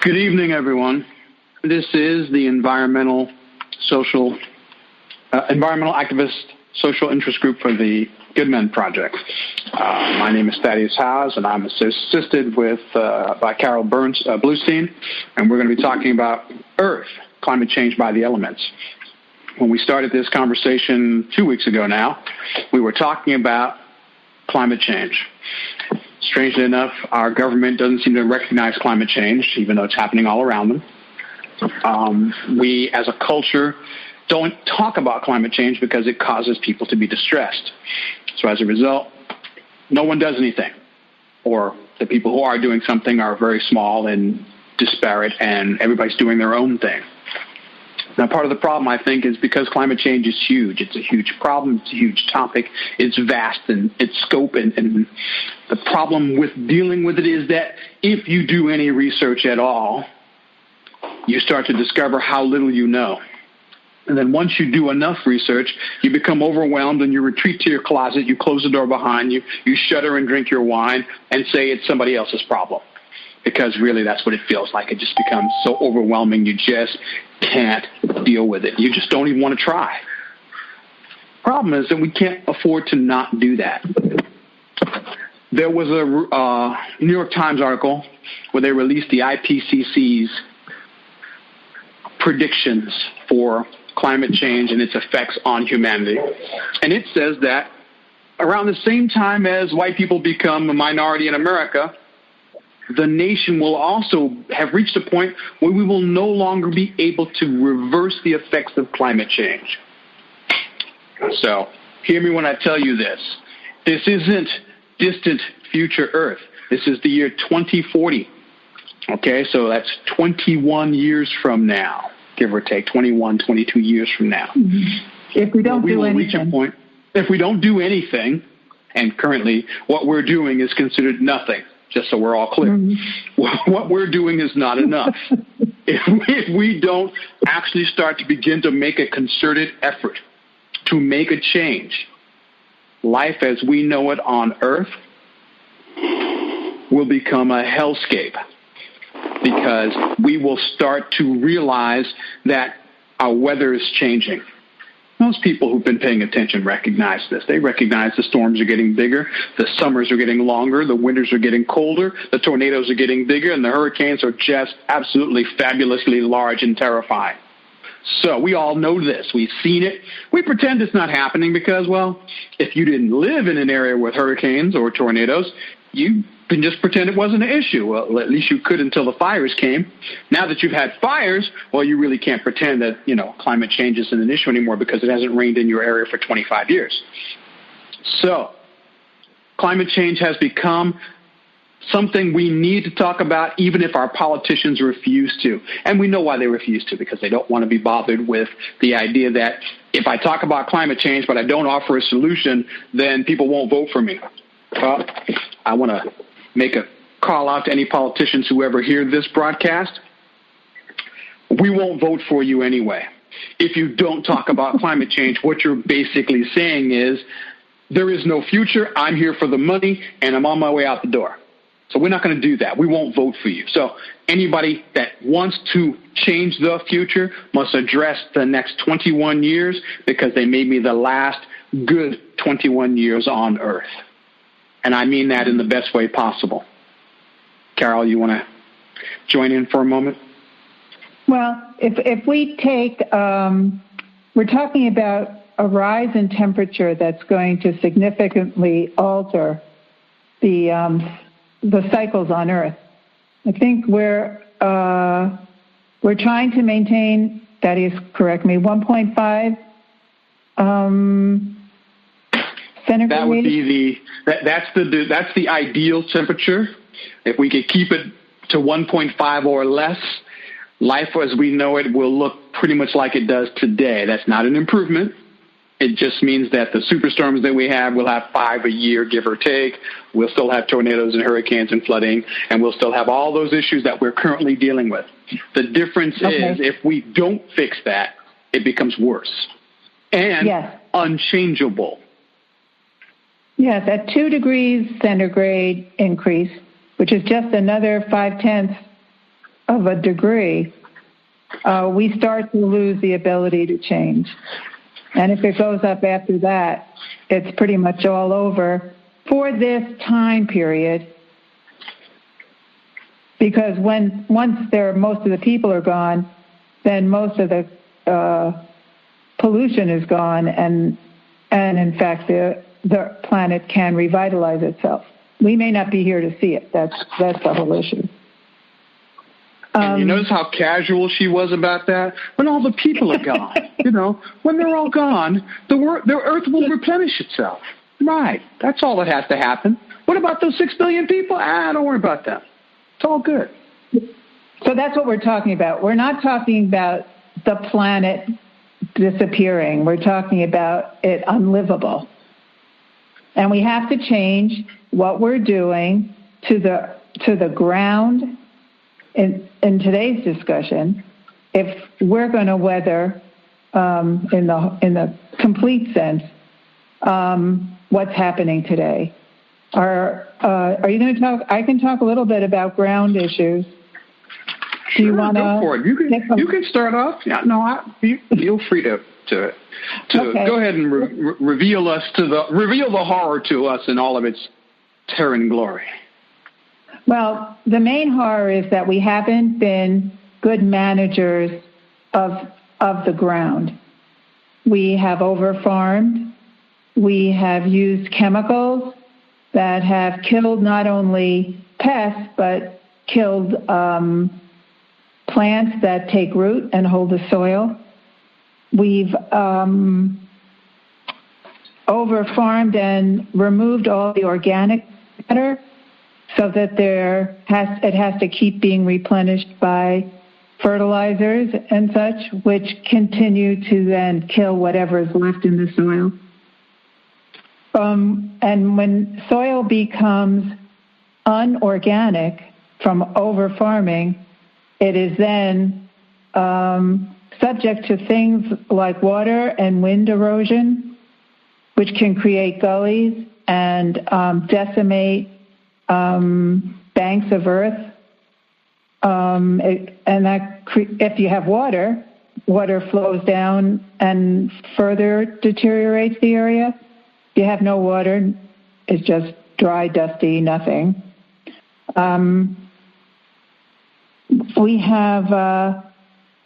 Good evening, everyone. This is the environmental activist social interest group for the Good Men Project. My name is Thaddeus Howze, and I'm assisted by Carol Bluestein, and we're going to be talking about Earth, climate change by the elements. When we started this conversation 2 weeks ago now, we were talking about climate change. Strangely enough, our government doesn't seem to recognize climate change, even though it's happening all around them. We, as a culture, don't talk about climate change because it causes people to be distressed. So as a result, no one does anything. Or the people who are doing something are very small and disparate, and everybody's doing their own thing. Now, part of the problem, I think, is because climate change is huge. It's a huge problem. It's a huge topic. It's vast in its scope. And the problem with dealing with it is that if you do any research at all, you start to discover how little you know. And then once you do enough research, you become overwhelmed and you retreat to your closet, you close the door behind you, you shudder and drink your wine and say it's somebody else's problem. Because really that's what it feels like. It just becomes so overwhelming you just can't deal with it. You just don't even want to try. Problem is that we can't afford to not do that. There was a New York Times article where they released the IPCC's predictions for climate change and its effects on humanity. And it says that around the same time as white people become a minority in America, the nation will also have reached a point where we will no longer be able to reverse the effects of climate change. So, hear me when I tell you this. This isn't distant future Earth. This is the year 2040. Okay, so that's 21 years from now, give or take, 21, 22 years from now. Mm-hmm. If we don't do anything. Reach a point, if we don't do anything, and currently what we're doing is considered nothing, just so we're all clear. Mm-hmm. What we're doing is not enough. If we don't actually start to begin to make a concerted effort to make a change, life as we know it on Earth will become a hellscape, because we will start to realize that our weather is changing. Most people who've been paying attention recognize this. They recognize the storms are getting bigger, the summers are getting longer, the winters are getting colder, the tornadoes are getting bigger, and the hurricanes are just absolutely fabulously large and terrifying. So we all know this. We've seen it. We pretend it's not happening because, well, if you didn't live in an area with hurricanes or tornadoes, you can just pretend it wasn't an issue. Well, at least you could until the fires came. Now that you've had fires, well, you really can't pretend that, climate change isn't an issue anymore because it hasn't rained in your area for 25 years. So climate change has become something we need to talk about, even if our politicians refuse to. And we know why they refuse to, because they don't want to be bothered with the idea that if I talk about climate change but I don't offer a solution, then people won't vote for me. Well, I want to make a call out to any politicians who ever hear this broadcast. We won't vote for you anyway. If you don't talk about climate change, what you're basically saying is, there is no future, I'm here for the money, and I'm on my way out the door. So we're not going to do that. We won't vote for you. So anybody that wants to change the future must address the next 21 years, because they may be the last good 21 years on Earth. And I mean that in the best way possible. Carol, you want to join in for a moment? Well, if we take, we're talking about a rise in temperature that's going to significantly alter the cycles on Earth. I think we're trying to maintain, Thaddeus, correct me, 1.5 centigrade. That would be that's the ideal temperature. If we could keep it to 1.5 or less, life as we know it will look pretty much like it does today. That's not an improvement. It just means that the superstorms that we have, we'll have 5 a year, give or take. We'll still have tornadoes and hurricanes and flooding, and we'll still have all those issues that we're currently dealing with. The difference is if we don't fix that, it becomes worse and unchangeable. Yes, at 2 degrees centigrade increase, which is just another 0.5 of a degree, we start to lose the ability to change. And if it goes up after that, it's pretty much all over for this time period. Because once most of the people are gone, then most of the pollution is gone, and in fact the planet can revitalize itself. We may not be here to see it. That's the whole issue. And you notice how casual she was about that? When all the people are gone, when they're all gone, the Earth will replenish itself. Right. That's all that has to happen. What about those 6 billion people? Don't worry about them. It's all good. So that's what we're talking about. We're not talking about the planet disappearing. We're talking about it unlivable. And we have to change what we're doing to the ground in today's discussion if we're going to weather in the complete sense what's happening today. Are you going to talk? I can talk a little bit about ground issues. Do you want to go for it? You can start off. Yeah, no, feel free to okay. Go ahead and reveal the horror to us in all of its terror and glory. Well, the main horror is that we haven't been good managers of the ground. We have overfarmed. We have used chemicals that have killed not only pests, but killed plants that take root and hold the soil. We've overfarmed and removed all the organic matter so that it has to keep being replenished by fertilizers and such, which continue to then kill whatever is left in the soil. And when soil becomes unorganic from over-farming, it is then subject to things like water and wind erosion, which can create gullies and decimate banks of earth. If you have water flows down and further deteriorates the area. If you have no water, it's just dry, dusty, nothing. We have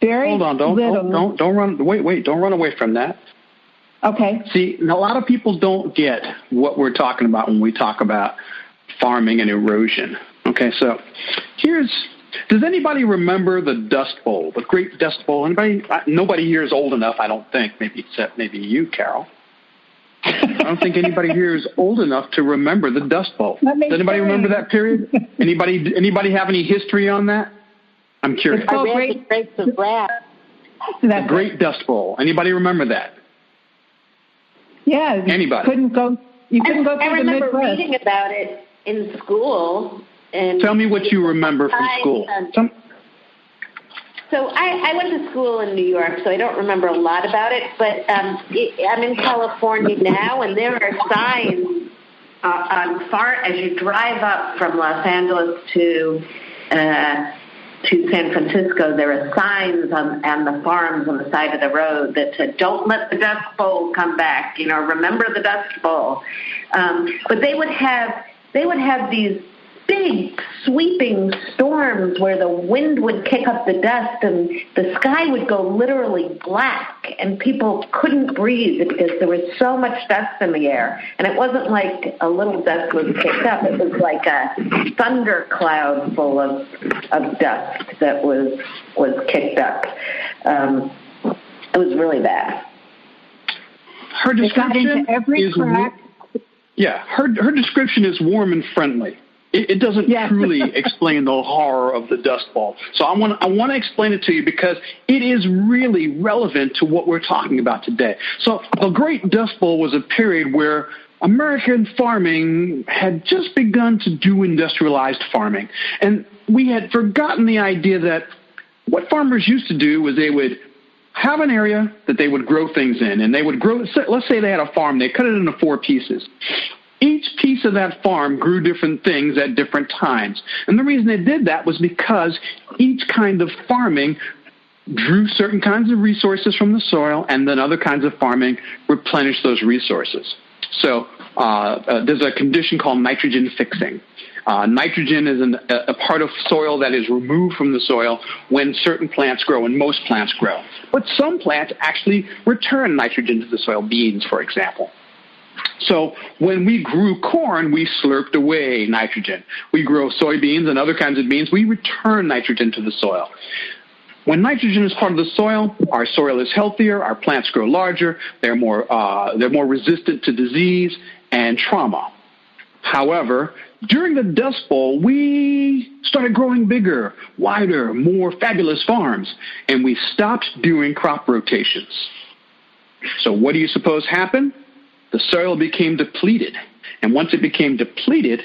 very Hold on, don't run. Wait, don't run away from that. Okay. See, a lot of people don't get what we're talking about when we talk about farming and erosion. Okay, so does anybody remember the Dust Bowl, the Great Dust Bowl? Nobody here is old enough, I don't think, except maybe you, Carol. I don't think anybody here is old enough to remember the Dust Bowl. Does anybody remember that period? Anybody have any history on that? I'm curious. I read the Grapes of Wrath. The Great Dust Bowl. Anybody remember that? Yeah. Anybody? You couldn't go through the Midwest. I remember reading about it in school. And tell me what you remember from school. So I went to school in New York, so I don't remember a lot about it. But I'm in California now, and there are signs as you drive up from Los Angeles to San Francisco. There are signs on the farms on the side of the road that said, "Don't let the Dust Bowl come back." Remember the Dust Bowl. But they would have these big sweeping storms where the wind would kick up the dust and the sky would go literally black and people couldn't breathe because there was so much dust in the air. And it wasn't like a little dust was kicked up. It was like a thundercloud full of dust that was kicked up. It was really bad. Her description her description is warm and friendly. It doesn't truly explain the horror of the Dust Bowl. So I want to explain it to you because it is really relevant to what we're talking about today. So the Great Dust Bowl was a period where American farming had just begun to do industrialized farming. And we had forgotten the idea that what farmers used to do was they would have an area that they would grow things in. And they would grow, let's say they had a farm, they cut it into 4 pieces. each piece of that farm grew different things at different times. And the reason they did that was because each kind of farming drew certain kinds of resources from the soil, and then other kinds of farming replenished those resources. So there's a condition called nitrogen fixing. Nitrogen is a part of soil that is removed from the soil when certain plants grow, and most plants grow. But some plants actually return nitrogen to the soil, beans, for example. So when we grew corn, we slurped away nitrogen. We grow soybeans and other kinds of beans, we return nitrogen to the soil. When nitrogen is part of the soil, our soil is healthier, our plants grow larger, they're more resistant to disease and trauma. However, during the Dust Bowl, we started growing bigger, wider, more fabulous farms, and we stopped doing crop rotations. So what do you suppose happened? The soil became depleted, and once it became depleted,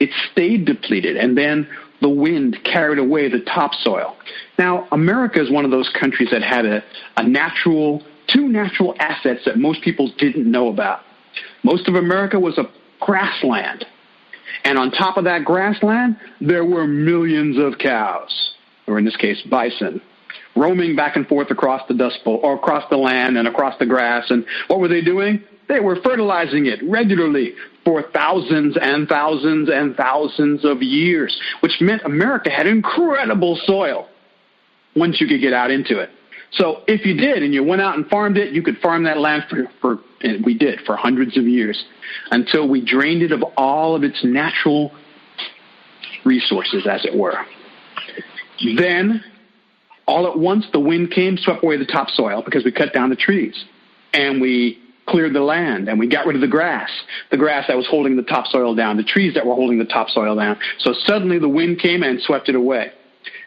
it stayed depleted, and then the wind carried away the topsoil. Now, America is one of those countries that had two natural assets that most people didn't know about. Most of America was a grassland. And on top of that grassland, there were millions of cows, or in this case, bison, roaming back and forth across the Dust Bowl, or across the land and across the grass. And what were they doing? They were fertilizing it regularly for thousands and thousands and thousands of years, which meant America had incredible soil once you could get out into it. So if you did and you went out and farmed it, you could farm that land and we did for hundreds of years until we drained it of all of its natural resources, as it were. Then, all at once, the wind came, swept away the topsoil because we cut down the trees. And we cleared the land, and we got rid of the grass that was holding the topsoil down, the trees that were holding the topsoil down. So suddenly the wind came and swept it away.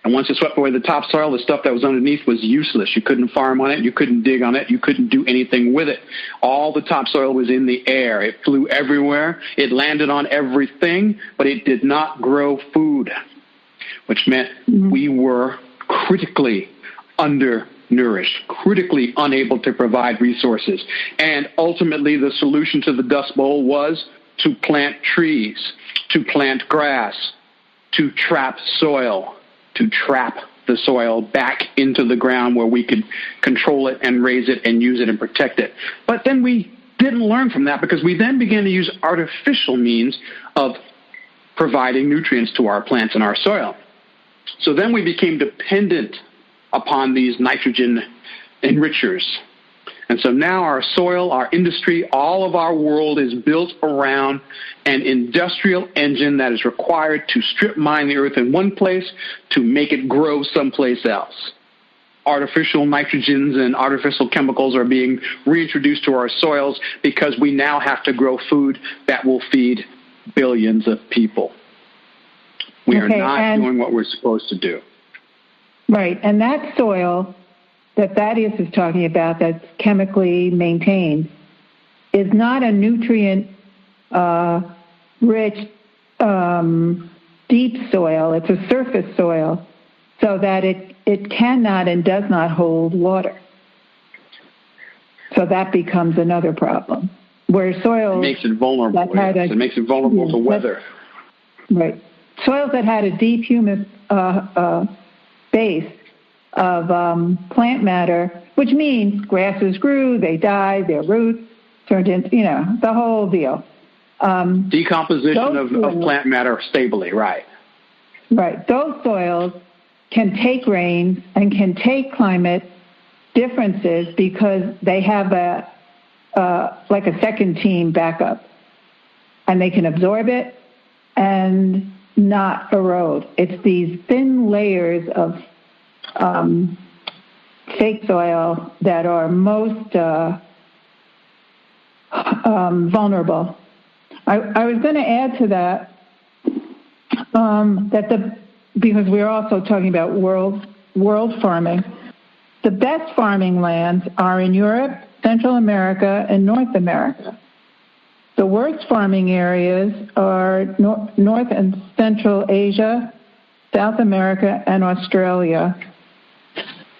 And once it swept away the topsoil, the stuff that was underneath was useless. You couldn't farm on it. You couldn't dig on it. You couldn't do anything with it. All the topsoil was in the air. It flew everywhere. It landed on everything, but it did not grow food, which meant we were critically undernourished, critically unable to provide resources. And ultimately, the solution to the Dust Bowl was to plant trees, to plant grass, to trap soil, to trap the soil back into the ground where we could control it and raise it and use it and protect it. But then we didn't learn from that because we then began to use artificial means of providing nutrients to our plants and our soil. So then we became dependent upon these nitrogen enrichers. And so now our soil, our industry, all of our world is built around an industrial engine that is required to strip mine the earth in one place to make it grow someplace else. Artificial nitrogens and artificial chemicals are being reintroduced to our soils because we now have to grow food that will feed billions of people. We are not doing what we're supposed to do. Right, and that soil that Thaddeus is talking about that's chemically maintained is not a nutrient-rich, deep soil. It's a surface soil so that it cannot and does not hold water. So that becomes another problem. Where soil... It makes it vulnerable. It makes it vulnerable to weather. Right. Soils that had a deep humus base of plant matter, which means grasses grew, they died, their roots turned into, the whole deal. Decomposition of plant matter stably, right. Right. Those soils can take rains and can take climate differences because they have like a second team backup. And they can absorb it and not erode. It's these thin layers of fake soil that are most vulnerable. I was going to add to that because we're also talking about world farming. The best farming lands are in Europe, Central America, and North America. The worst farming areas are North and Central Asia, South America, and Australia.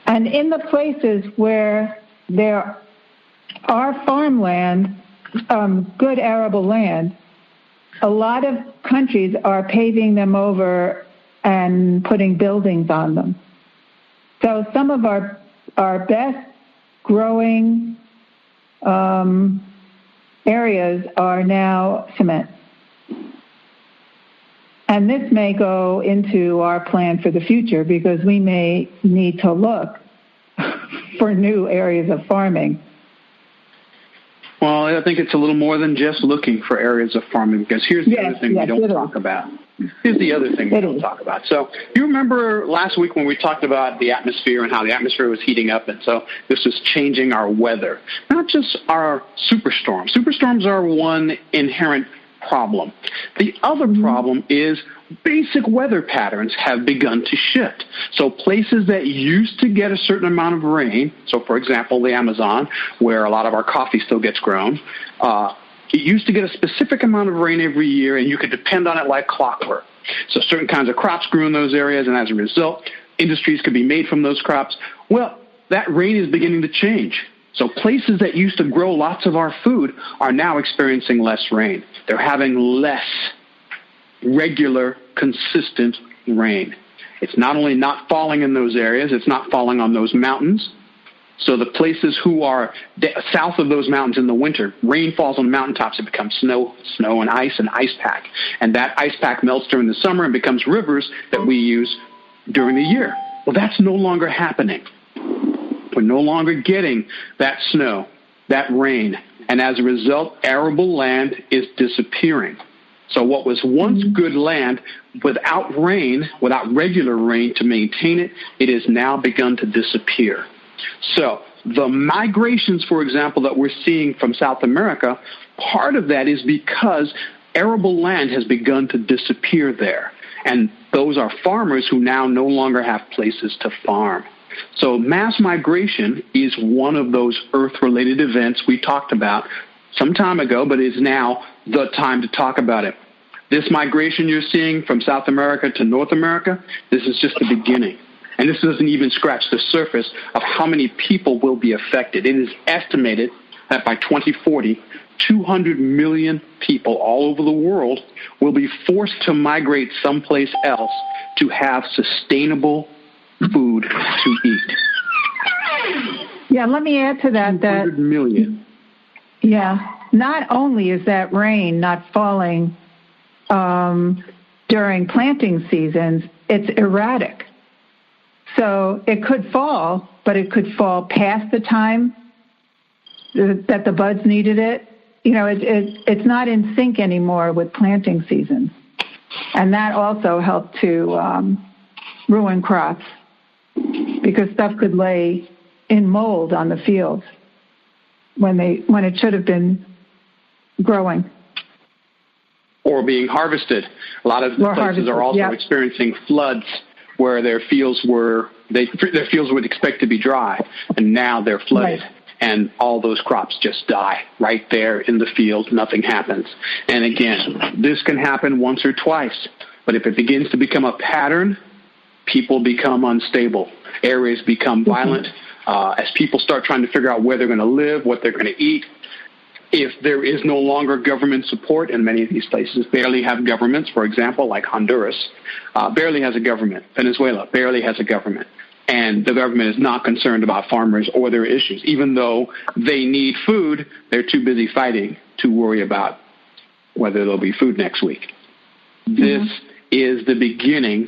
And in the places where there are farmland, good arable land, a lot of countries are paving them over and putting buildings on them. So some of our best growing areas are now cement. And this may go into our plan for the future because we may need to look for new areas of farming. Well, I think it's a little more than just looking for areas of farming, because here's the other thing we don't talk about. Here's the other thing we don't talk about. So you remember last week when we talked about the atmosphere and how the atmosphere was heating up, and so this was changing our weather, not just our superstorms. Superstorms are one inherent problem. The other problem is basic weather patterns have begun to shift. So places that used to get a certain amount of rain, so for example, the Amazon, where a lot of our coffee still gets grown, it used to get a specific amount of rain every year, and you could depend on it like clockwork. So certain kinds of crops grew in those areas, and as a result, industries could be made from those crops. Well, that rain is beginning to change. So places that used to grow lots of our food are now experiencing less rain. They're having less regular, consistent rain. It's not only not falling in those areas, it's not falling on those mountains. So the places who are south of those mountains in the winter, rain falls on the mountaintops, it becomes snow and ice pack. And that ice pack melts during the summer and becomes rivers that we use during the year. Well, that's no longer happening. We're no longer getting that snow, that rain, and as a result, arable land is disappearing. So what was once good land, without rain, without regular rain to maintain it, it has now begun to disappear. So the migrations, for example, that we're seeing from South America, part of that is because arable land has begun to disappear there. And those are farmers who now no longer have places to farm. So mass migration is one of those Earth-related events we talked about some time ago, but is now the time to talk about it. This migration you're seeing from South America to North America, this is just the beginning. And this doesn't even scratch the surface of how many people will be affected. It is estimated that by 2040, 200 million people all over the world will be forced to migrate someplace else to have sustainable food to eat. Yeah, let me add to that. 200 million. Yeah, not only is that rain not falling during planting seasons, it's erratic. So it could fall, but it could fall past the time that the buds needed it. You know, it's not in sync anymore with planting seasons. And that also helped to ruin crops because stuff could lay in mold on the fields when it should have been growing. Or being harvested. A lot of places are also experiencing floods where their fields would expect to be dry, and now they're flooded. Right. And all those crops just die right there in the field. Nothing happens. And again, this can happen once or twice. But if it begins to become a pattern, people become unstable. Areas become violent. As people start trying to figure out where they're going to live, what they're going to eat. If there is no longer government support, and many of these places barely have governments, for example, like Honduras, barely has a government. Venezuela barely has a government. And the government is not concerned about farmers or their issues. Even though they need food, they're too busy fighting to worry about whether there'll be food next week. This is the beginning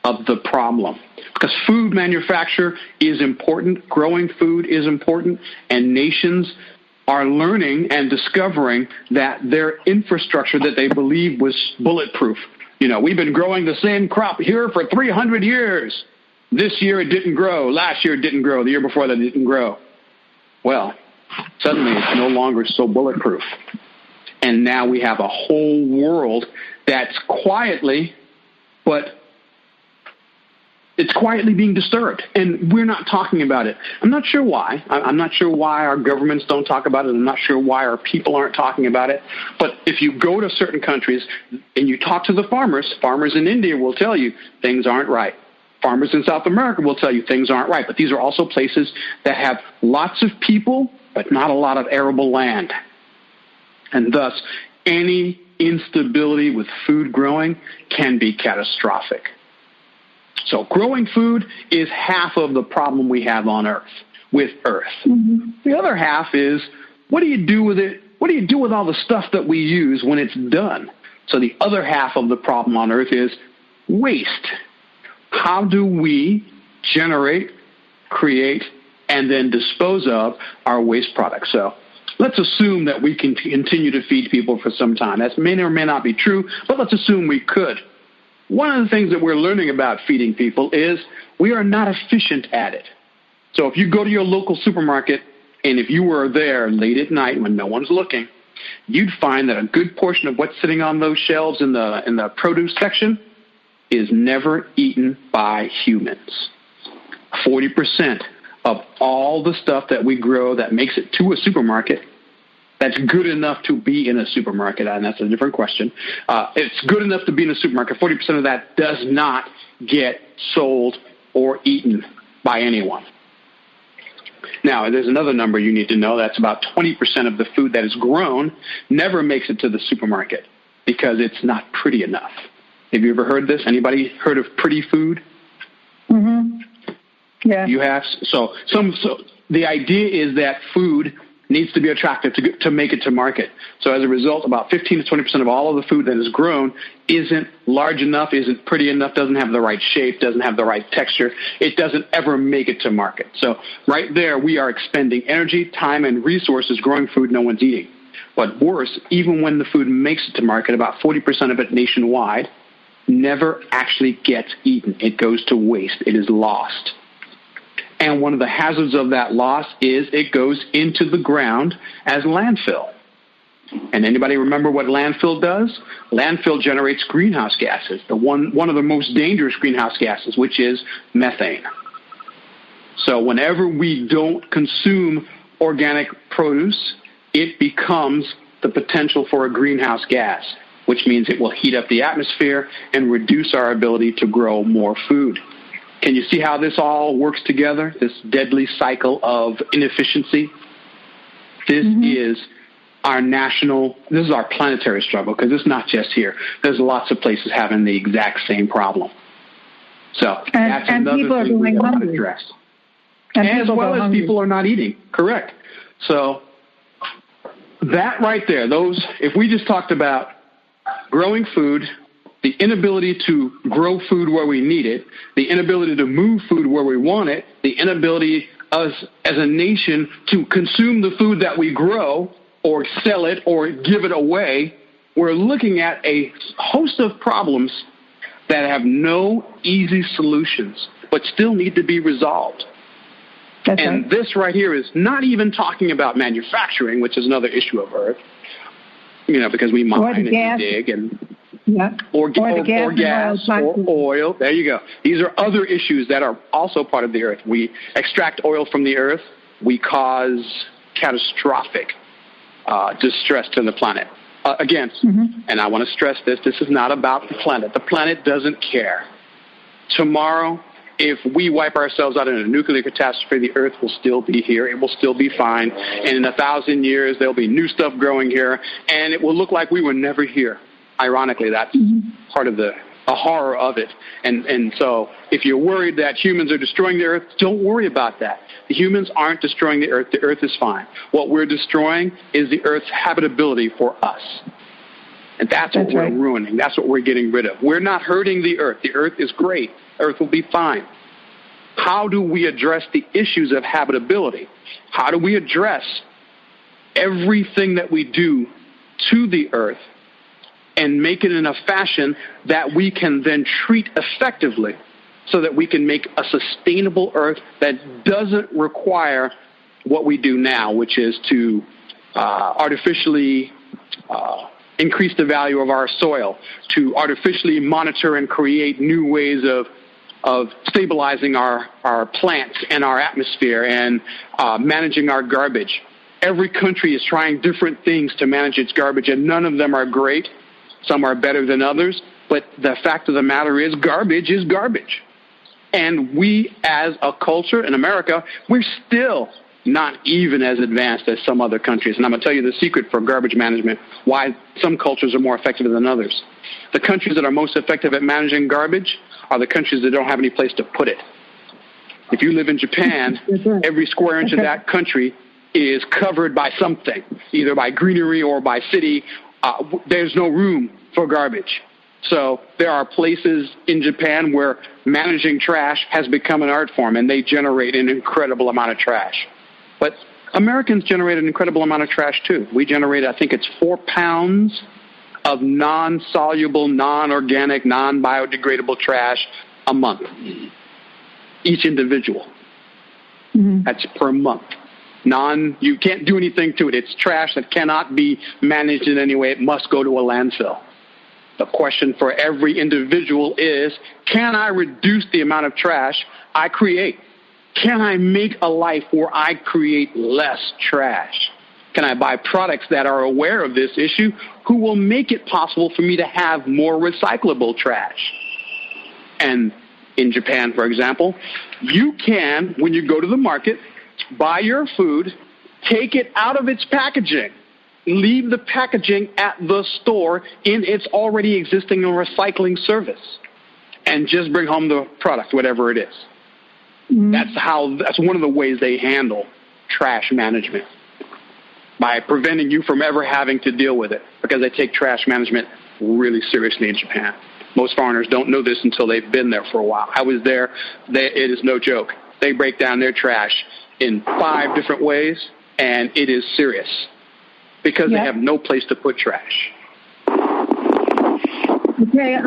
of the problem. Because food manufacture is important, growing food is important, and nations are learning and discovering that their infrastructure that they believe was bulletproof. You know, we've been growing the same crop here for 300 years. This year it didn't grow. Last year it didn't grow. The year before that it didn't grow. Well, suddenly it's no longer so bulletproof. And now we have a whole world that's quietly, but it's quietly being disturbed, and we're not talking about it. I'm not sure why. I'm not sure why our governments don't talk about it. I'm not sure why our people aren't talking about it. But if you go to certain countries and you talk to the farmers in India will tell you things aren't right. Farmers in South America will tell you things aren't right. But these are also places that have lots of people, but not a lot of arable land. And thus, any instability with food growing can be catastrophic. So growing food is half of the problem we have on Earth, with Earth. Mm-hmm. The other half is, what do you do with it? What do you do with all the stuff that we use when it's done? So the other half of the problem on Earth is waste. How do we generate, create, and then dispose of our waste products? So let's assume that we can continue to feed people for some time. That may or may not be true, but let's assume we could. One of the things that we're learning about feeding people is we are not efficient at it. So if you go to your local supermarket, and if you were there late at night when no one's looking, you'd find that a good portion of what's sitting on those shelves in the produce section is never eaten by humans. 40% of all the stuff that we grow that makes it to a supermarket, that's good enough to be in a supermarket, and that's a different question. It's good enough to be in a supermarket. 40% of that does not get sold or eaten by anyone. Now, there's another number you need to know. That's about 20% of the food that is grown never makes it to the supermarket because it's not pretty enough. Have you ever heard this? Anybody heard of pretty food? Mm-hmm. Yeah. You have? So the idea is that food needs to be attractive to make it to market. So as a result, about 15 to 20% of all of the food that is grown isn't large enough, isn't pretty enough, doesn't have the right shape, doesn't have the right texture. It doesn't ever make it to market. So right there, we are expending energy, time, and resources growing food no one's eating. But worse, even when the food makes it to market, about 40% of it nationwide never actually gets eaten. It goes to waste. It is lost. And one of the hazards of that loss is it goes into the ground as landfill. And anybody remember what landfill does? Landfill generates greenhouse gases, one of the most dangerous greenhouse gases, which is methane. So whenever we don't consume organic produce, it becomes the potential for a greenhouse gas, which means it will heat up the atmosphere and reduce our ability to grow more food. Can you see how this all works together, this deadly cycle of inefficiency? This is our this is our planetary struggle, because it's not just here. There's lots of places having the exact same problem. So that's another thing we want to address. As well as people are not eating. Correct. So that right there, if we just talked about growing food, the inability to grow food where we need it, the inability to move food where we want it, the inability as a nation to consume the food that we grow or sell it or give it away, we're looking at a host of problems that have no easy solutions but still need to be resolved. That's and right. This right here is not even talking about manufacturing, which is another issue of Earth, because we mine and we dig and... Yeah. Or gas, or oil. There you go. These are other issues that are also part of the Earth. We extract oil from the Earth. We cause catastrophic distress to the planet. Again, and I want to stress this is not about the planet. The planet doesn't care. Tomorrow, if we wipe ourselves out in a nuclear catastrophe, the Earth will still be here. It will still be fine. And in 1,000 years, there'll be new stuff growing here, and it will look like we were never here. Ironically, that's part of the horror of it. And so if you're worried that humans are destroying the Earth, don't worry about that. The humans aren't destroying the Earth. The Earth is fine. What we're destroying is the Earth's habitability for us. And that's what we're ruining. That's what we're getting rid of. We're not hurting the Earth. The Earth is great. Earth will be fine. How do we address the issues of habitability? How do we address everything that we do to the Earth and make it in a fashion that we can then treat effectively so that we can make a sustainable Earth that doesn't require what we do now, which is to artificially increase the value of our soil, to artificially monitor and create new ways of stabilizing our plants and our atmosphere and managing our garbage. Every country is trying different things to manage its garbage, and none of them are great. Some are better than others, but the fact of the matter is garbage is garbage. And we, as a culture in America, we're still not even as advanced as some other countries. And I'm going to tell you the secret for garbage management, why some cultures are more effective than others. The countries that are most effective at managing garbage are the countries that don't have any place to put it. If you live in Japan, every square inch of that country is covered by something, either by greenery or by city. There's no room for garbage. So there are places in Japan where managing trash has become an art form, and they generate an incredible amount of trash. But Americans generate an incredible amount of trash, too. We generate, I think it's 4 pounds of non-soluble, non-organic, non-biodegradable trash a month, each individual. Mm-hmm. That's per month. You can't do anything to it. It's trash that cannot be managed in any way. It must go to a landfill. The question for every individual is, can I reduce the amount of trash I create? Can I make a life where I create less trash? Can I buy products that are aware of this issue who will make it possible for me to have more recyclable trash? And in Japan, for example, you can, when you go to the market, buy your food, take it out of its packaging, leave the packaging at the store in its already existing recycling service, and just bring home the product, whatever it is. Mm-hmm. That's one of the ways they handle trash management, by preventing you from ever having to deal with it, because they take trash management really seriously in Japan. Most foreigners don't know this until they've been there for a while. I was there. It is no joke. They break down their trash in 5 different ways, and it is serious, because they have no place to put trash. Okay,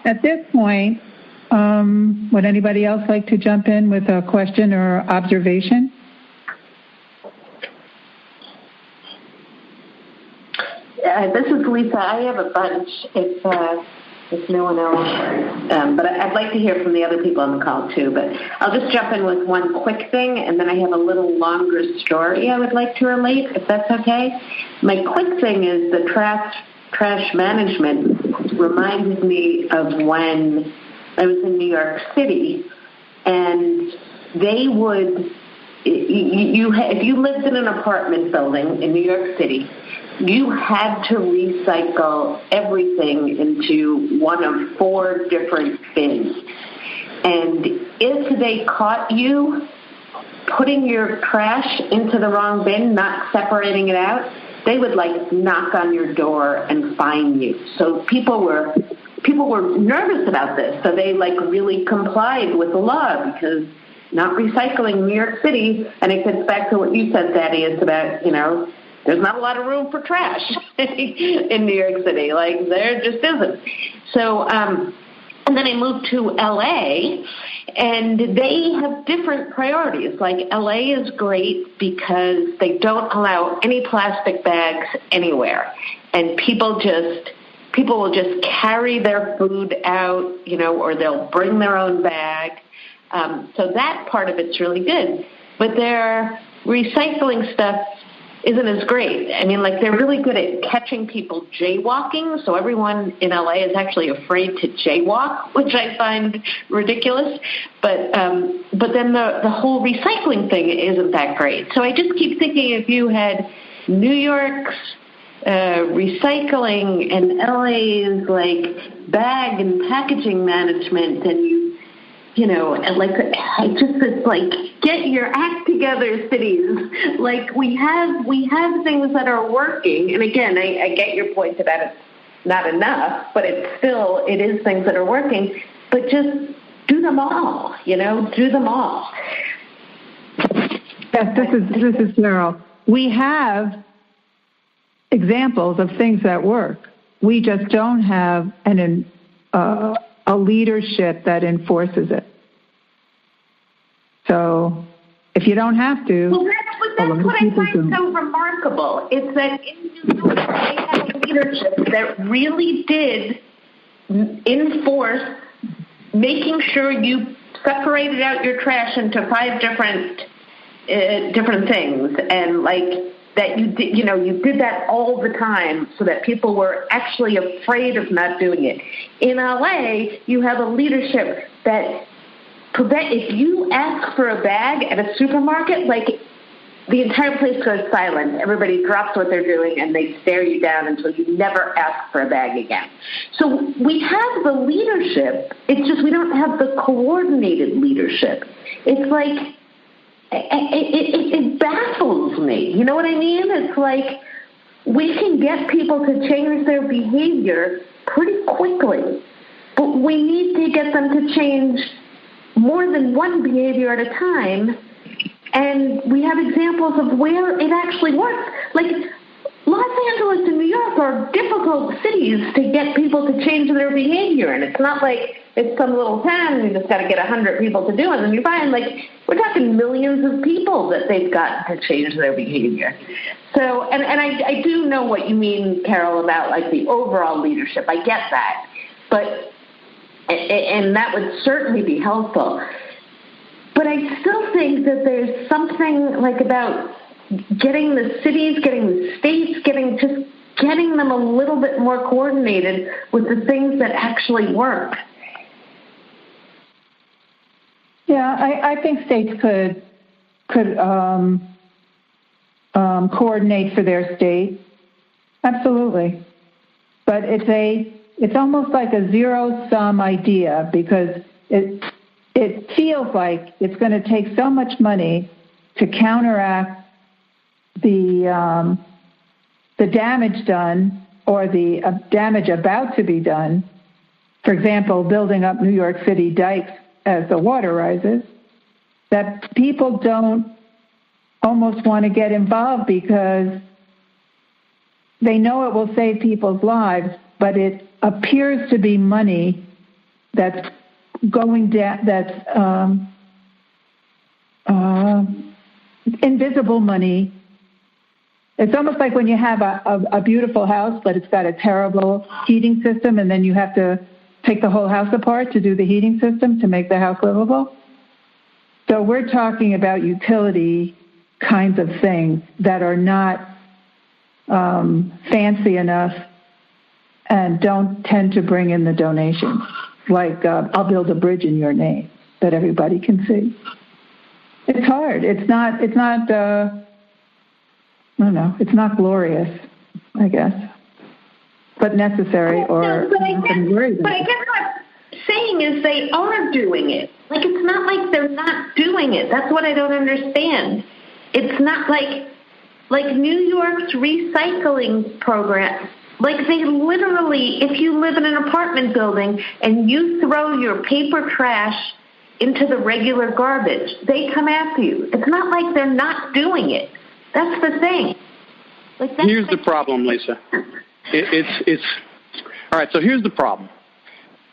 at this point, would anybody else like to jump in with a question or observation? This is Lisa. I have a bunch. If no one else, but I'd like to hear from the other people on the call too. But I'll just jump in with one quick thing, and then I have a little longer story I would like to relate, if that's okay. My quick thing is the trash management reminds me of when I was in New York City, and they would, if you lived in an apartment building in New York City, you had to recycle everything into one of 4 different bins. And if they caught you putting your trash into the wrong bin, not separating it out, they would knock on your door and fine you. So people were nervous about this. So they really complied with the law, because not recycling in New York City, and it gets back to what you said, Thaddeus, about, there's not a lot of room for trash in New York City. There just isn't. So, and then I moved to L.A., and they have different priorities. L.A. is great because they don't allow any plastic bags anywhere. And people will just carry their food out, or they'll bring their own bag. So that part of it's really good. But their recycling stuff isn't as great. I mean, they're really good at catching people jaywalking, so everyone in LA is actually afraid to jaywalk, which I find ridiculous. But then the whole recycling thing isn't that great. So I just keep thinking, if you had New York's recycling and LA's bag and packaging management, and it's get your act together, cities. We have things that are working, and again, I get your point about it's not enough, but it is things that are working. But just do them all, do them all. Yes, this is Carol. We have examples of things that work. We just don't have a leadership that enforces it. So if you don't have to... Well, that's what I find so remarkable. It's that in New York, they had a leadership that really did enforce making sure you separated out your trash into 5 different things, and that you did that all the time, so that people were actually afraid of not doing it. In LA, you have a leadership that if you ask for a bag at a supermarket, the entire place goes silent. Everybody drops what they're doing and they stare you down until you never ask for a bag again. So we have the leadership. It's just we don't have the coordinated leadership. It's like, it baffles me. You know what I mean? It's like we can get people to change their behavior pretty quickly, but we need to get them to change more than one behavior at a time. And we have examples of where it actually works. Like Los Angeles and New York are difficult cities to get people to change their behavior. And it's not like it's some little town and you just got to get 100 people to do it. And you find, like, we're talking millions of people that they've got to change their behavior. So, and I do know what you mean, Carol, about, like, the overall leadership. I get that. But, and that would certainly be helpful. But I still think that there's something, like, about getting the cities, getting the states, getting them a little bit more coordinated with the things that actually work. Yeah, I think states could coordinate for their state. Absolutely. But it's almost like a zero-sum idea, because it feels like it's going to take so much money to counteract the damage done, or the damage about to be done. For example, building up New York City dikes as the water rises, that people don't almost want to get involved because they know it will save people's lives, but it appears to be money that's going down, that's invisible money. It's almost like when you have a beautiful house, but it's got a terrible heating system, and then you have to take the whole house apart to do the heating system to make the house livable. So we're talking about utility kinds of things that are not fancy enough and don't tend to bring in the donations. Like, I'll build a bridge in your name that everybody can see. It's hard. It's not I don't know, it's not glorious, I guess, but necessary, or but I guess what I'm saying is they are doing it. Like, it's not like they're not doing it. That's what I don't understand. It's not like New York's recycling program. Like, they literally, if you live in an apartment building and you throw your paper trash into the regular garbage, they come after you. It's not like they're not doing it. That's the thing. Like, here's the problem, Lisa. It's all right. So here's the problem.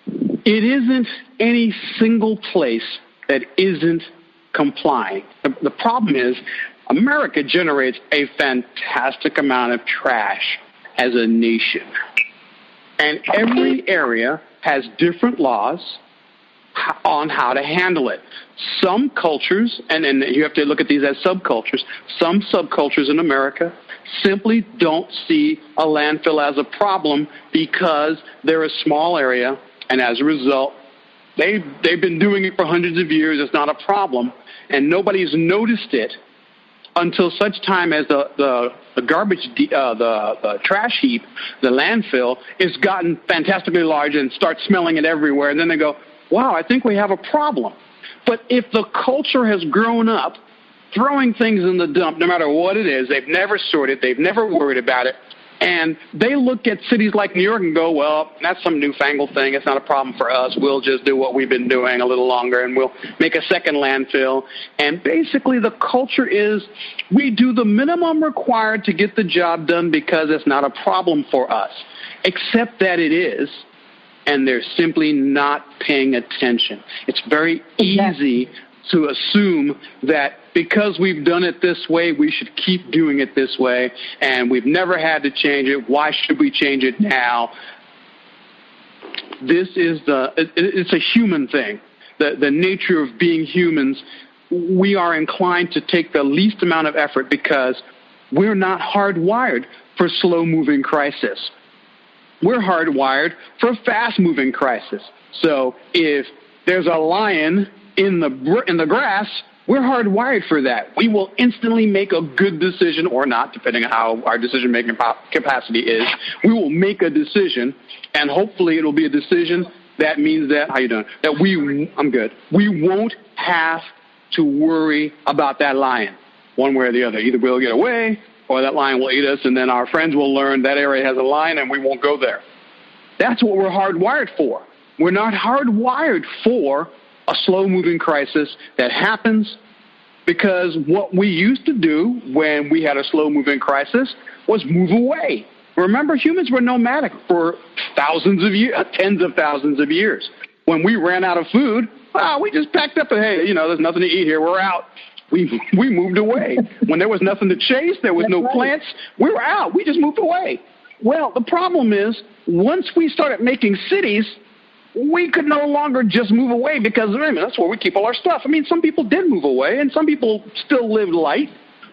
It isn't any single place that isn't complying. The problem is America generates a fantastic amount of trash as a nation, and every area has different laws on how to handle it. Some cultures, and you have to look at these as subcultures, some subcultures in America simply don't see a landfill as a problem because they're a small area, and as a result, they've been doing it for hundreds of years. It's not a problem, and nobody's noticed it until such time as the garbage, the trash heap, the landfill, is gotten fantastically large and starts smelling it everywhere, and then they go, wow, I think we have a problem. But if the culture has grown up throwing things in the dump, no matter what it is, they've never sorted, they've never worried about it, and they look at cities like New York and go, well, that's some newfangled thing. It's not a problem for us. We'll just do what we've been doing a little longer, and we'll make a second landfill. And basically the culture is we do the minimum required to get the job done because it's not a problem for us, except that it is. And they're simply not paying attention. It's very easy to assume that because we've done it this way, we should keep doing it this way, and we've never had to change it. Why should we change it now? It's a human thing. The nature of being humans, we are inclined to take the least amount of effort because we're not hardwired for slow-moving crisis. We're hardwired for fast-moving crisis. So if there's a lion in the grass, We're hardwired for that. We will instantly make a good decision or not, depending on how our decision-making capacity is. We will make a decision, and hopefully it'll be a decision that means that, how you doing? I'm good. We won't have to worry about that lion one way or the other. Either we'll get away or that lion will eat us, and then our friends will learn that area has a lion and we won't go there. That's what we're hardwired for. We're not hardwired for a slow-moving crisis that happens, because what we used to do when we had a slow-moving crisis was move away. Remember, humans were nomadic for thousands of years, tens of thousands of years. When we ran out of food, we just packed up and, hey, there's nothing to eat here, we're out. We moved away. When there was nothing to chase, there was no plants, we were out. We just moved away. Well, the problem is, once we started making cities, we could no longer just move away, because that's where we keep all our stuff. Some people did move away, and some people still lived light,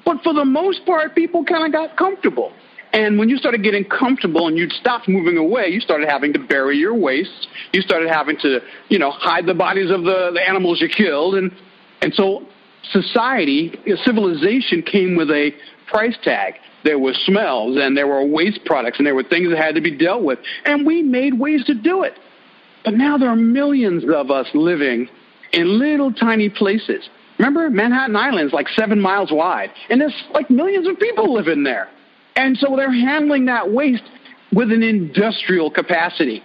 but for the most part, people kind of got comfortable. And when you started getting comfortable and you'd stopped moving away, you started having to bury your waste. You started having to, hide the bodies of the animals you killed. And so society, civilization came with a price tag. There were smells, and there were waste products, and there were things that had to be dealt with. And we made ways to do it. But now there are millions of us living in little tiny places. Remember, Manhattan Island is like 7 miles wide, and there's like millions of people living there. And so they're handling that waste with an industrial capacity,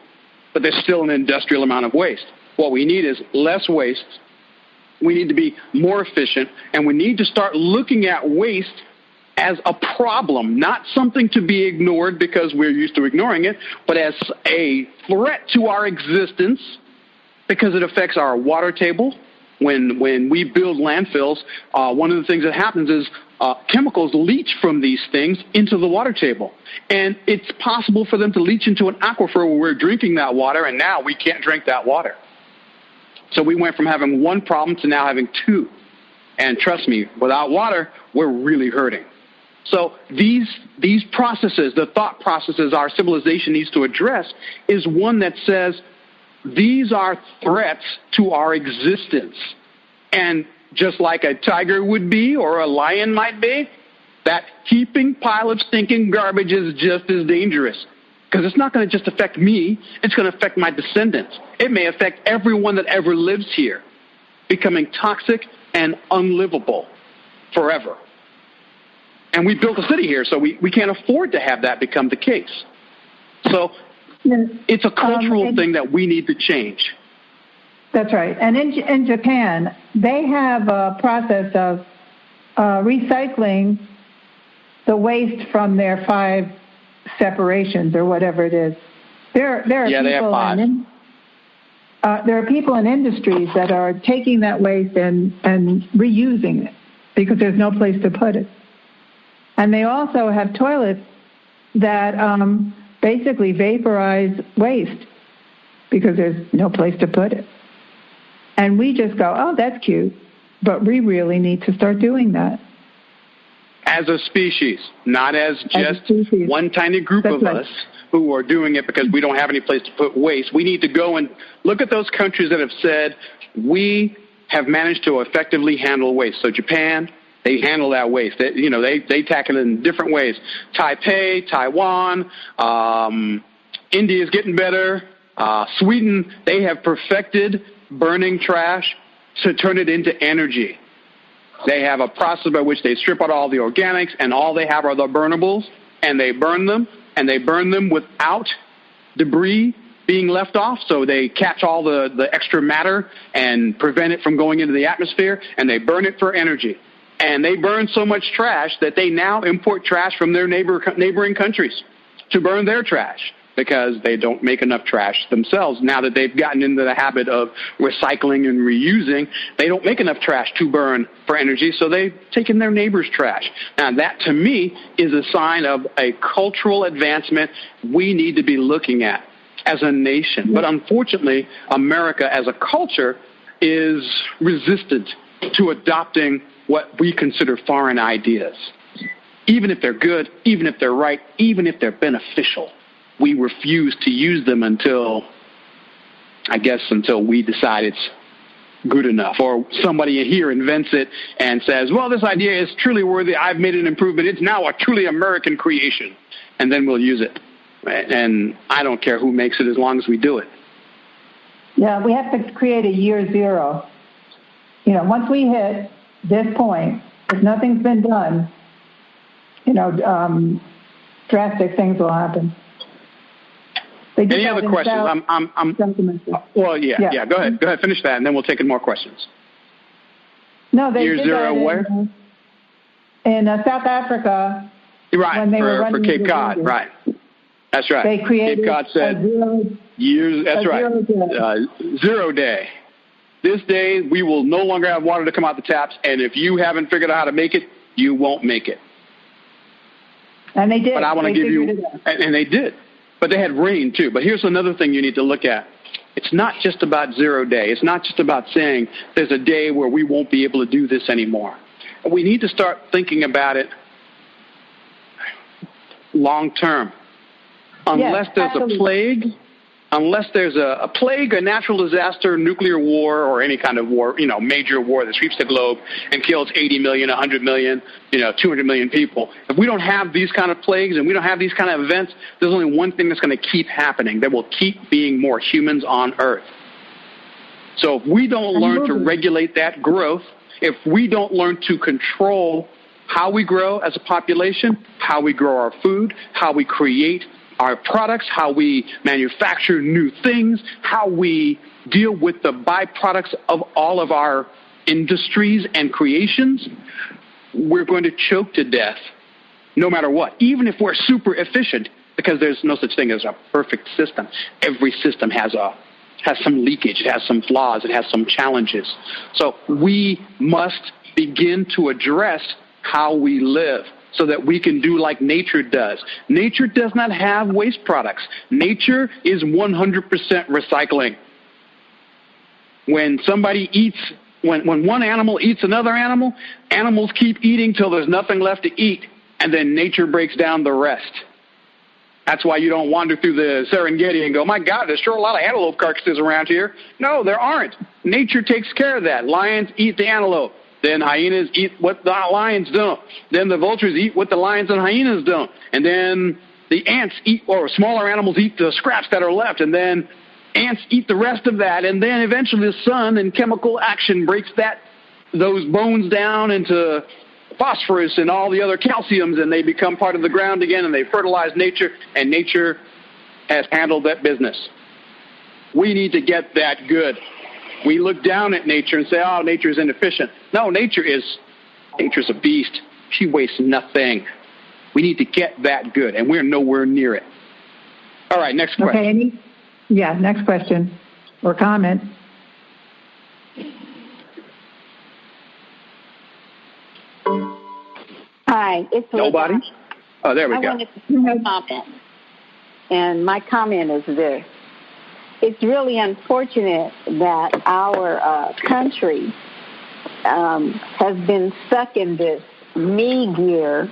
but there's still an industrial amount of waste. What we need is less waste. We need to be more efficient, and we need to start looking at waste as a problem, not something to be ignored because we're used to ignoring it, but as a threat to our existence, because it affects our water table. When we build landfills, one of the things that happens is chemicals leach from these things into the water table. And it's possible for them to leach into an aquifer where we're drinking that water, and now we can't drink that water. So we went from having one problem to now having two. And trust me, without water, we're really hurting. So these processes, the thought processes our civilization needs to address, is one that says these are threats to our existence. And just like a tiger would be or a lion might be, that heaping pile of stinking garbage is just as dangerous. Because it's not going to just affect me, it's going to affect my descendants. It may affect everyone that ever lives here, becoming toxic and unlivable forever. And we built a city here, so we can't afford to have that become the case. So it's a cultural thing that we need to change. That's right. And in Japan, they have a process of recycling the waste from their 5 separations or whatever it is. There are people in industries that are taking that waste and reusing it because there's no place to put it. And they also have toilets that basically vaporize waste because there's no place to put it. And we just go, oh, that's cute, but we really need to start doing that. As a species, not as just one tiny group of us who are doing it because we don't have any place to put waste. We need to go and look at those countries that have said, we have managed to effectively handle waste. So Japan, they handle that waste. They tackle it in different ways. Taipei, Taiwan, India is getting better. Sweden, they have perfected burning trash to turn it into energy. They have a process by which they strip out all the organics, and all they have are the burnables, and they burn them without debris being left off, so they catch all the extra matter and prevent it from going into the atmosphere, and they burn it for energy. And they burn so much trash that they now import trash from their neighboring countries to burn their trash because they don't make enough trash themselves. Now that they've gotten into the habit of recycling and reusing, they don't make enough trash to burn for energy, so they've taken their neighbor's trash. Now that, to me, is a sign of a cultural advancement we need to be looking at as a nation. But unfortunately, America as a culture is resistant to adopting what we consider foreign ideas. Even if they're good, even if they're right, even if they're beneficial, we refuse to use them until we decide good enough, or somebody here invents it and says, well, this idea is truly worthy. I've made an improvement. It's now a truly American creation. And then we'll use it. And I don't care who makes it as long as we do it. Yeah, we have to create a year zero. You know, once we hit this point, if nothing's been done, you know, drastic things will happen. Any other questions? Well, yeah. Go ahead. Finish that, and then we'll take in more questions. No, they year did zero that where? In South Africa. Right, when they were for Cape Cod, right. That's right. They created Cape Cod said years. That's right. 0 day. This day we will no longer have water to come out the taps, and if you haven't figured out how to make it, you won't make it. And they did. But I want to give you, and they did. But they had rain too. But here's another thing you need to look at. It's not just about 0 day. It's not just about saying there's a day where we won't be able to do this anymore. We need to start thinking about it long term. Unless there's a plague, a natural disaster, nuclear war, or any kind of war, you know, major war that sweeps the globe and kills 80 million, 100 million, 200 million people. If we don't have these kind of plagues and we don't have these kind of events, there's only one thing that's going to keep happening. There will keep being more humans on Earth. So if we don't learn to regulate that growth, if we don't learn to control how we grow as a population, how we grow our food, how we create our products, how we manufacture new things, how we deal with the byproducts of all of our industries and creations, we're going to choke to death no matter what, even if we're super efficient, because there's no such thing as a perfect system. Every system has some leakage, it has some flaws, it has some challenges. So we must begin to address how we live, so that we can do like nature does. Nature does not have waste products. Nature is 100% recycling. When one animal eats another animal, animals keep eating till there's nothing left to eat, and then nature breaks down the rest. That's why you don't wander through the Serengeti and go, my God, there's sure a lot of antelope carcasses around here. No, there aren't. Nature takes care of that. Lions eat the antelope. Then hyenas eat what the lions don't. Then the vultures eat what the lions and hyenas don't. And then the ants eat, or smaller animals eat the scraps that are left. And then ants eat the rest of that. And then eventually the sun and chemical action breaks those bones down into phosphorus and all the other calciums, and they become part of the ground again, and they fertilize nature, and nature has handled that business. We need to get that good. We look down at nature and say, oh, nature is inefficient. No, nature's a beast. She wastes nothing. We need to get that good, and we're nowhere near it. All right, next question. Okay, next question or comment. Hi, it's nobody. Oh, there we go. I wanted to comment, and my comment is this. It's really unfortunate that our country has been stuck in this me gear.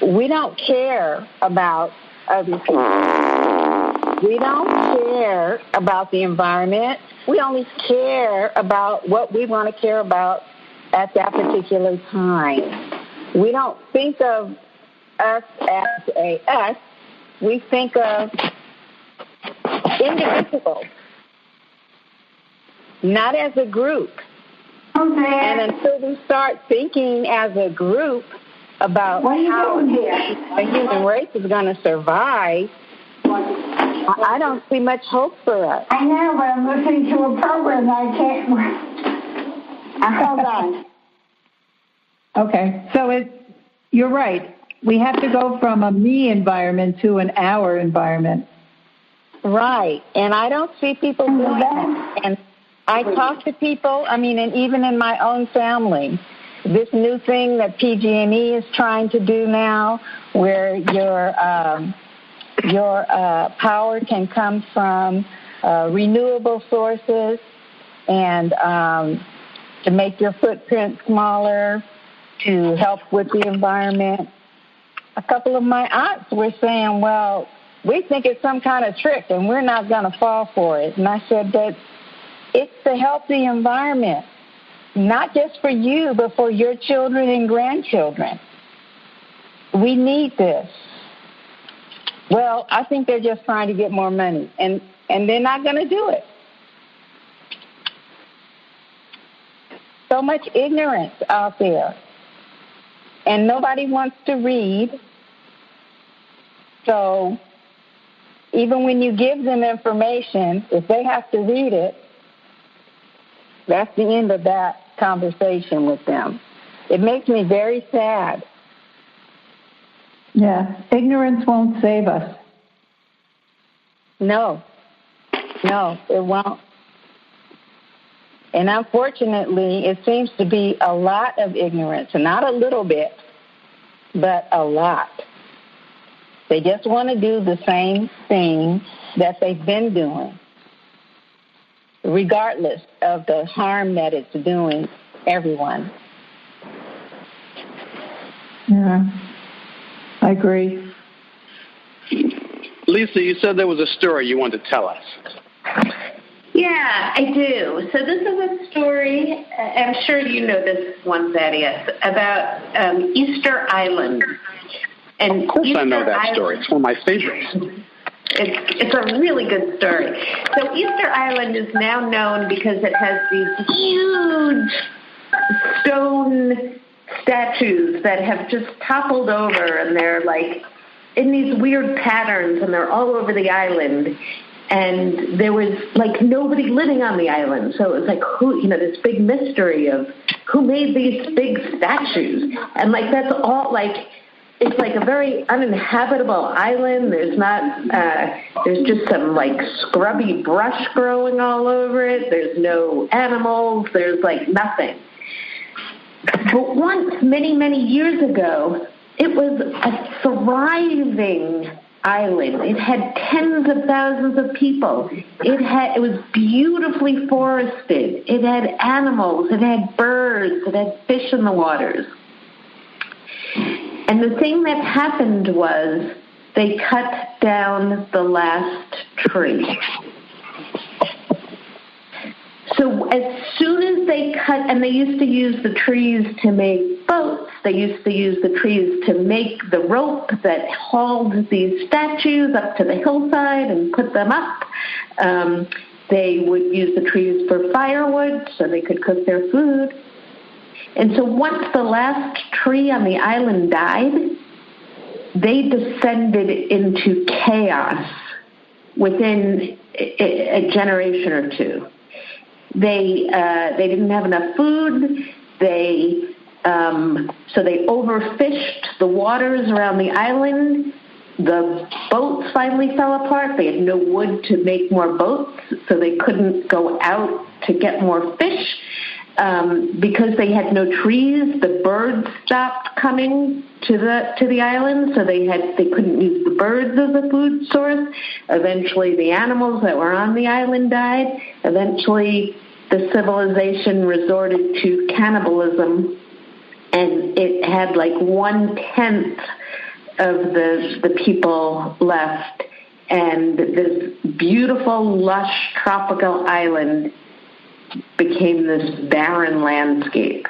We don't care about other people. We don't care about the environment. We only care about what we want to care about at that particular time. We don't think of us as a us. We think of individuals, not as a group. Okay. And until we start thinking as a group about how the human race is going to survive, I don't see much hope for us. I know, but I'm listening to a program I can't. Hold on. Okay, so you're right. We have to go from a me environment to an our environment. Right, and I don't see people doing that. And I talk to people, and even in my own family, this new thing that PG&E is trying to do now, where your power can come from renewable sources, and to make your footprint smaller, to help with the environment. A couple of my aunts were saying, well, we think it's some kind of trick, and we're not going to fall for it. And I said, but It's the healthy environment, not just for you, but for your children and grandchildren. We need this. Well, I think they're just trying to get more money, and they're not going to do it. So much ignorance out there, and nobody wants to read. So even when you give them information, if they have to read it, that's the end of that conversation with them. It makes me very sad. Yeah, ignorance won't save us. No, it won't. And unfortunately, it seems to be a lot of ignorance, and not a little bit, but a lot. They just want to do the same thing that they've been doing, regardless of the harm that it's doing everyone. Yeah, I agree. Lisa, you said there was a story you wanted to tell us. Yeah, I do. So this is a story, I'm sure you know this one, Thaddeus, about Easter Island. And of course Easter I know that Island, story. It's one of my favorites. It's a really good story. So Easter Island is now known because it has these huge stone statues that have just toppled over, and they're like in these weird patterns, and they're all over the island. And there was like nobody living on the island, so it was like this big mystery of who made these big statues, and like that's all like. It's like a very uninhabitable island. There's there's just some like scrubby brush growing all over it. There's no animals. There's like nothing. But once, many, many years ago, it was a thriving island. It had tens of thousands of people. It was beautifully forested. It had animals. It had birds. It had fish in the waters. And the thing that happened was they cut down the last tree. So as soon as they cut, and they used to use the trees to make boats, they used to use the trees to make the rope that hauled these statues up to the hillside and put them up. They would use the trees for firewood so they could cook their food. And so once the last tree on the island died, they descended into chaos within a generation or two. They didn't have enough food. So they overfished the waters around the island. The boats finally fell apart. They had no wood to make more boats, so they couldn't go out to get more fish. Because they had no trees, the birds stopped coming to the island, so they couldn't use the birds as a food source. Eventually, the animals that were on the island died. Eventually, the civilization resorted to cannibalism, and it had like 1/10 of the people left, and this beautiful, lush, tropical island became this barren landscape.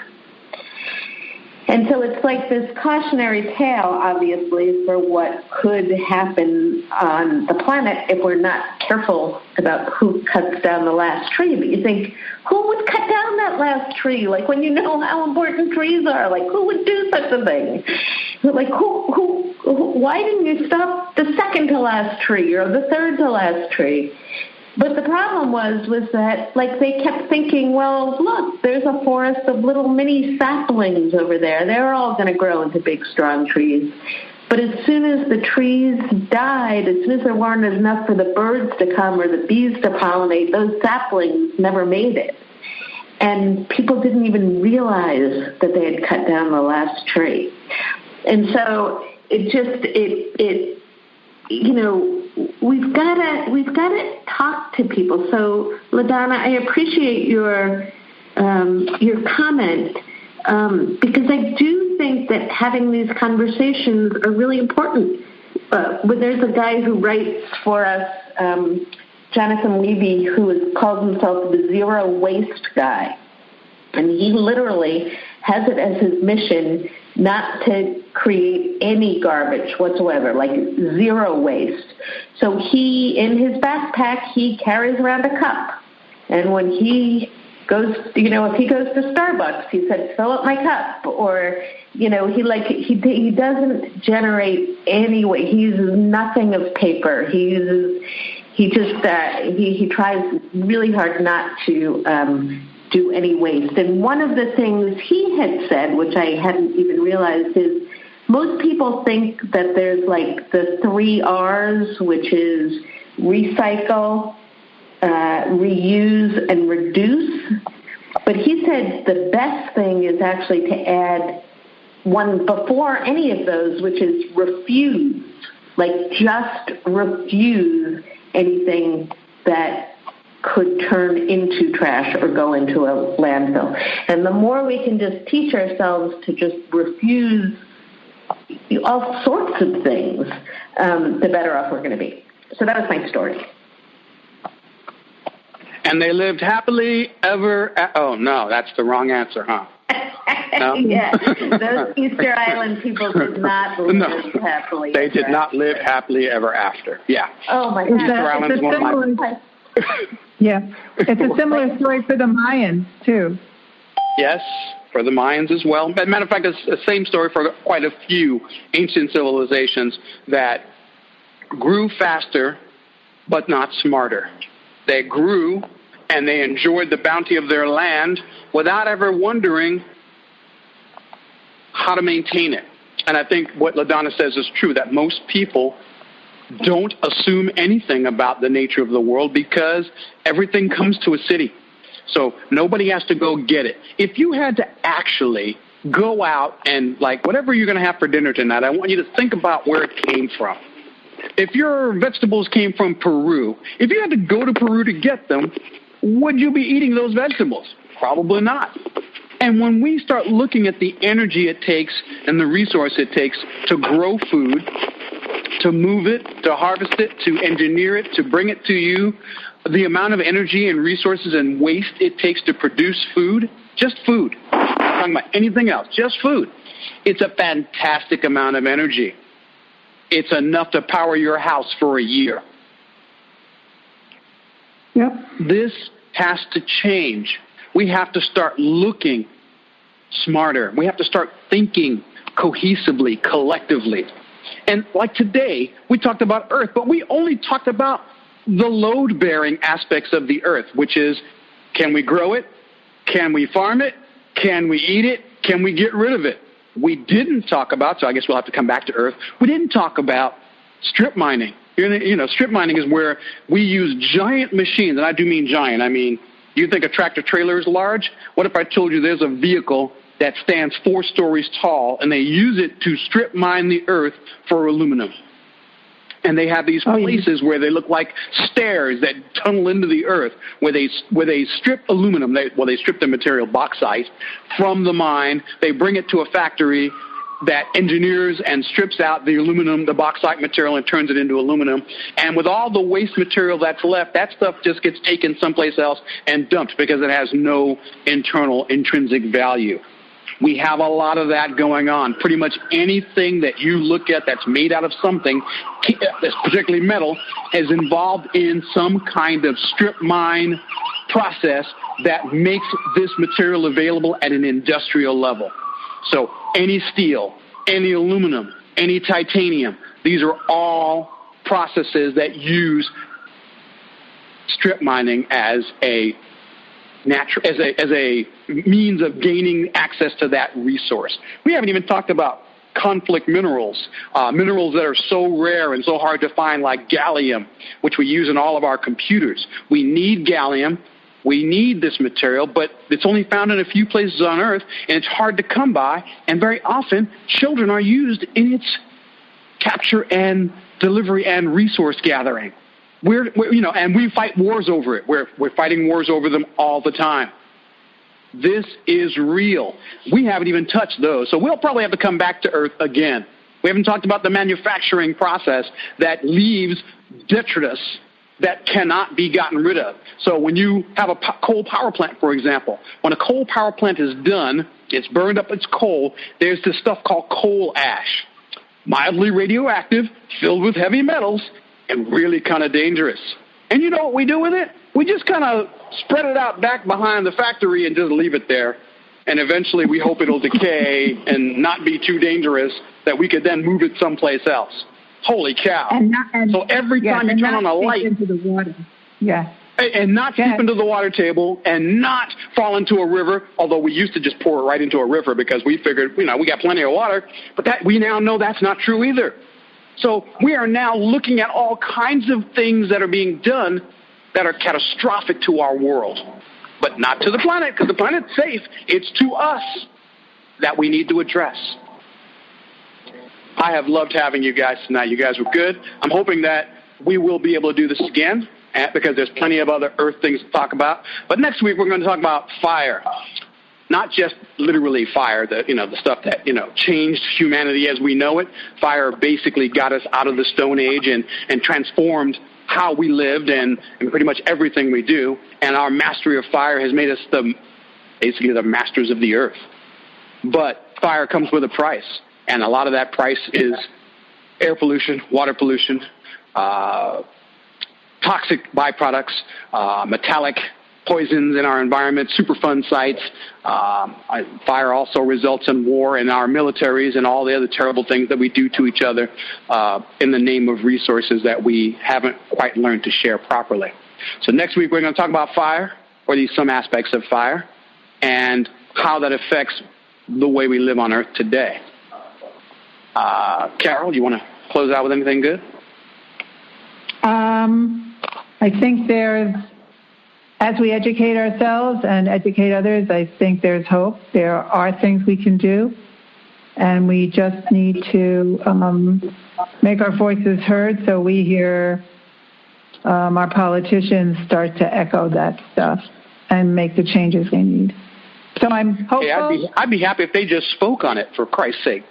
And so it's like this cautionary tale, obviously, for what could happen on the planet if we're not careful about who cuts down the last tree. But you think, who would cut down that last tree? Like, when you know how important trees are, like, who would do such a thing? Like, why didn't you stop the second to last tree or the third to last tree? But the problem was that, like, they kept thinking, well, look, there's a forest of little mini saplings over there. They're all going to grow into big, strong trees. But as soon as the trees died, as soon as there weren't enough for the birds to come or the bees to pollinate, those saplings never made it. And people didn't even realize that they had cut down the last tree. And so we've got to talk to people. So, LaDonna, I appreciate your comment because I do think that having these conversations are really important. There's a guy who writes for us Jonathan Levy, who calls himself the zero waste guy. And he literally has it as his mission not to create any garbage whatsoever, like zero waste. So he, in his backpack, he carries around a cup. And when he goes, if he goes to Starbucks, he said, fill up my cup. Or, he doesn't generate any waste. He uses nothing of paper. He tries really hard not to do any waste. And one of the things he had said, which I hadn't even realized, is most people think that there's like the 3 R's, which is recycle, reuse, and reduce. But he said the best thing is actually to add one before any of those, which is refuse. Like just refuse anything that could turn into trash or go into a landfill. And the more we can just teach ourselves to just refuse all sorts of things, the better off we're going to be. So that was my story. And they lived happily ever... Oh, no, that's the wrong answer, huh? No? Yeah, those Easter Island people did not live happily. They did not live happily ever after. Yeah. Oh, my God. Easter Island's one of my... Yeah, it's a similar story for the Mayans, too. Yes, for the Mayans as well. As a matter of fact, it's the same story for quite a few ancient civilizations that grew faster but not smarter. They grew and they enjoyed the bounty of their land without ever wondering how to maintain it. And I think what LaDonna says is true, that most people don't assume anything about the nature of the world because everything comes to a city. So nobody has to go get it. If you had to actually go out and, like, whatever you're going to have for dinner tonight, I want you to think about where it came from. If your vegetables came from Peru, if you had to go to Peru to get them, would you be eating those vegetables? Probably not. And when we start looking at the energy it takes and the resource it takes to grow food, to move it, to harvest it, to engineer it, to bring it to you, the amount of energy and resources and waste it takes to produce food, just food, I'm not talking about anything else, just food, it's a fantastic amount of energy. It's enough to power your house for a year. Yep. This has to change. We have to start looking smarter. We have to start thinking cohesively, collectively. And like today, we talked about Earth, but we only talked about the load-bearing aspects of the Earth, which is, can we grow it? Can we farm it? Can we eat it? Can we get rid of it? We didn't talk about, so I guess we'll have to come back to Earth, we didn't talk about strip mining. Strip mining is where we use giant machines, and I do mean giant. I mean, you think a tractor trailer is large? What if I told you there's a vehicle that stands 4 stories tall, and they use it to strip mine the earth for aluminum? And they have these places where they look like stairs that tunnel into the earth, where they strip aluminum. They strip the material, bauxite, from the mine. They bring it to a factory that engineers and strips out the aluminum, the bauxite material, and turns it into aluminum. And with all the waste material that's left, that stuff just gets taken someplace else and dumped because it has no internal intrinsic value. We have a lot of that going on. Pretty much anything that you look at that's made out of something, that's particularly metal, is involved in some kind of strip mine process that makes this material available at an industrial level. So any steel, any aluminum, any titanium, these are all processes that use strip mining as a means of gaining access to that resource. We haven't even talked about conflict minerals, minerals that are so rare and so hard to find, like gallium, which we use in all of our computers. We need gallium. We need this material, but it's only found in a few places on Earth, and it's hard to come by, and very often children are used in its capture and delivery and resource gathering. And we fight wars over it. We're fighting wars over them all the time. This is real. We haven't even touched those, so we'll probably have to come back to Earth again. We haven't talked about the manufacturing process that leaves detritus that cannot be gotten rid of. So when you have a coal power plant, for example, when a coal power plant is done, it's burned up its coal, there's this stuff called coal ash. Mildly radioactive, filled with heavy metals, and really kind of dangerous. And you know what we do with it? We just kind of spread it out back behind the factory and just leave it there. And eventually we hope it'll decay and not be too dangerous that we could then move it someplace else. Holy cow. So every time you turn on a light. Into the water. Yeah. And not seep into the water table and not fall into a river, although we used to just pour it right into a river because we figured, we got plenty of water. But that we now know that's not true either. So we are now looking at all kinds of things that are being done that are catastrophic to our world. But not to the planet, because the planet's safe. It's to us that we need to address. I have loved having you guys tonight. You guys were good. I'm hoping that we will be able to do this again because there's plenty of other Earth things to talk about. But next week we're going to talk about fire. Not just literally fire, the stuff that, changed humanity as we know it. Fire basically got us out of the Stone Age and transformed how we lived and pretty much everything we do. And our mastery of fire has made us basically the masters of the earth. But fire comes with a price. And a lot of that price is air pollution, water pollution, toxic byproducts, metallic poisons in our environment, Superfund sites. Fire also results in war in our militaries and all the other terrible things that we do to each other in the name of resources that we haven't quite learned to share properly. So next week we're going to talk about fire, or at least some aspects of fire, and how that affects the way we live on Earth today. Carol, do you want to close out with anything good? I think as we educate ourselves and educate others, I think there's hope. There are things we can do, and we just need to make our voices heard so we hear our politicians start to echo that stuff and make the changes they need. So I'm hopeful. Hey, I'd be happy if they just spoke on it, for Christ's sake.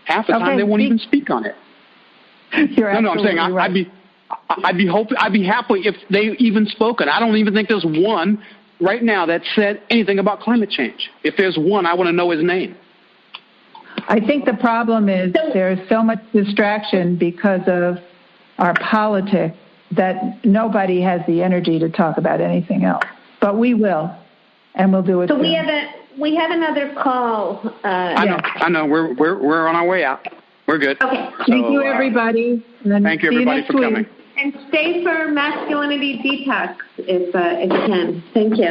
Half the time they won't even speak on it. I'm saying right. I'd be happy if they even spoke on it. I don't even think there's one right now that said anything about climate change. If there's one, I want to know his name. I think the problem is there's so much distraction because of our politics that nobody has the energy to talk about anything else. But we will, and we'll do it. So soon. We have another call. I know. We're on our way out. We're good. Okay. Thank you, everybody. Thank you, everybody, for coming. And stay for Masculinity Detox if you can. Thank you.